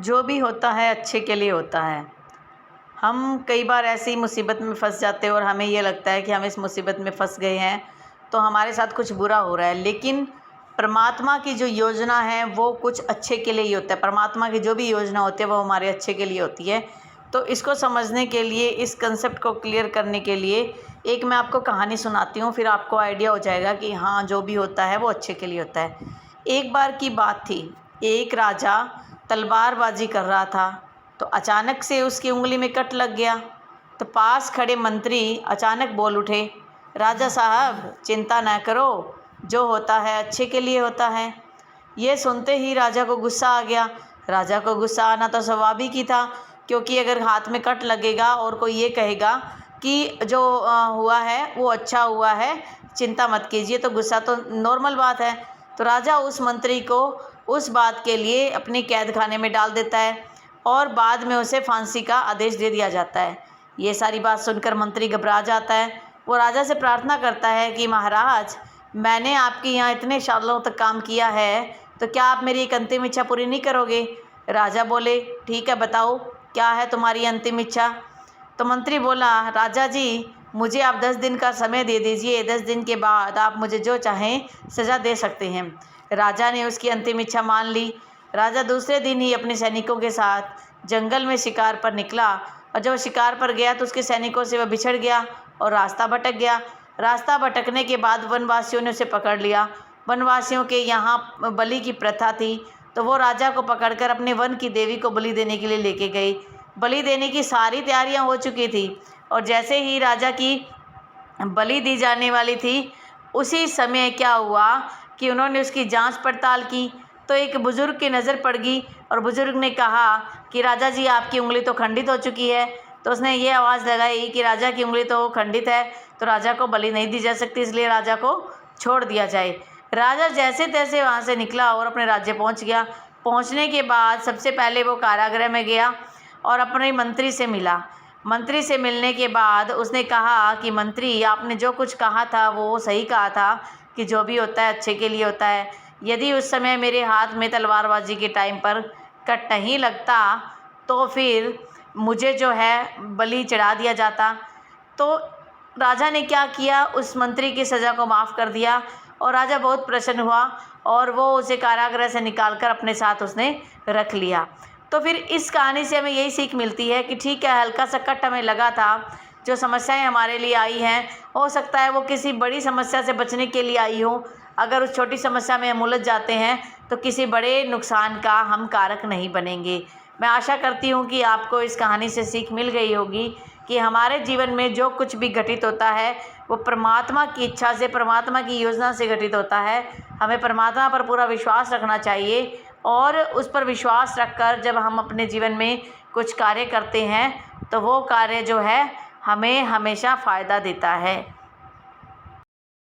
जो भी होता है अच्छे के लिए होता है। हम कई बार ऐसी मुसीबत में फंस जाते हैं और हमें ये लगता है कि हम इस मुसीबत में फंस गए हैं तो हमारे साथ कुछ बुरा हो रहा है, लेकिन परमात्मा की जो योजना है वो कुछ अच्छे के लिए ही होता है। परमात्मा की जो भी योजना होती है वो हमारे अच्छे के लिए होती है। तो इसको समझने के लिए, इस कंसेप्ट को क्लियर करने के लिए एक मैं आपको कहानी सुनाती हूँ, फिर आपको आइडिया हो जाएगा कि हाँ, जो भी होता है वो अच्छे के लिए होता है। एक बार की बात थी, एक राजा तलवारबाजी कर रहा था तो अचानक से उसकी उंगली में कट लग गया। तो पास खड़े मंत्री अचानक बोल उठे, राजा साहब चिंता न करो, जो होता है अच्छे के लिए होता है। ये सुनते ही राजा को गुस्सा आ गया। राजा को गुस्सा आना तो स्वाभाविक ही था, क्योंकि अगर हाथ में कट लगेगा और कोई ये कहेगा कि जो हुआ है वो अच्छा हुआ है, चिंता मत कीजिए, तो गुस्सा तो नॉर्मल बात है। तो राजा उस मंत्री को उस बात के लिए अपने कैद खाने में डाल देता है और बाद में उसे फांसी का आदेश दे दिया जाता है। ये सारी बात सुनकर मंत्री घबरा जाता है। वो राजा से प्रार्थना करता है कि महाराज, मैंने आपके यहाँ इतने सालों तक काम किया है, तो क्या आप मेरी एक अंतिम इच्छा पूरी नहीं करोगे? राजा बोले, ठीक है, बताओ क्या है तुम्हारी अंतिम इच्छा? तो मंत्री बोला, राजा जी मुझे आप 10 दिन का समय दे दीजिए, 10 दिन के बाद आप मुझे जो चाहें सज़ा दे सकते हैं। राजा ने उसकी अंतिम इच्छा मान ली। राजा दूसरे दिन ही अपने सैनिकों के साथ जंगल में शिकार पर निकला और जब शिकार पर गया तो उसके सैनिकों से वह बिछड़ गया और रास्ता भटक गया। रास्ता भटकने के बाद वनवासियों ने उसे पकड़ लिया। वनवासियों के यहाँ बलि की प्रथा थी, तो वो राजा को पकड़कर अपने वन की देवी को बलि देने के लिए लेके गई। बलि देने की सारी तैयारियां हो चुकी थी और जैसे ही राजा की बलि दी जाने वाली थी, उसी समय क्या हुआ कि उन्होंने उसकी जांच पड़ताल की तो एक बुज़ुर्ग की नज़र पड़ गई और बुज़ुर्ग ने कहा कि राजा जी आपकी उंगली तो खंडित हो चुकी है। तो उसने ये आवाज़ लगाई कि राजा की उंगली तो खंडित है, तो राजा को बलि नहीं दी जा सकती, इसलिए राजा को छोड़ दिया जाए। राजा जैसे तैसे वहाँ से निकला और अपने राज्य पहुँच गया। पहुँचने के बाद सबसे पहले वो कारागृह में गया और अपने मंत्री से मिला। मंत्री से मिलने के बाद उसने कहा कि मंत्री, आपने जो कुछ कहा था वो सही कहा था कि जो भी होता है अच्छे के लिए होता है। यदि उस समय मेरे हाथ में तलवारबाजी के टाइम पर कट नहीं लगता तो फिर मुझे जो है बलि चढ़ा दिया जाता। तो राजा ने क्या किया, उस मंत्री की सज़ा को माफ़ कर दिया और राजा बहुत प्रसन्न हुआ और वो उसे कारागृह से निकालकर अपने साथ उसने रख लिया। तो फिर इस कहानी से हमें यही सीख मिलती है कि ठीक है, हल्का सा कट हमें लगा था, जो समस्याएं हमारे लिए आई हैं हो सकता है वो किसी बड़ी समस्या से बचने के लिए आई हो। अगर उस छोटी समस्या में हम उलझ जाते हैं तो किसी बड़े नुकसान का हम कारक नहीं बनेंगे। मैं आशा करती हूँ कि आपको इस कहानी से सीख मिल गई होगी कि हमारे जीवन में जो कुछ भी घटित होता है वो परमात्मा की इच्छा से, परमात्मा की योजना से घटित होता है। हमें परमात्मा पर पूरा विश्वास रखना चाहिए और उस पर विश्वास रखकर जब हम अपने जीवन में कुछ कार्य करते हैं तो वो कार्य जो है हमें हमेशा फ़ायदा देता है।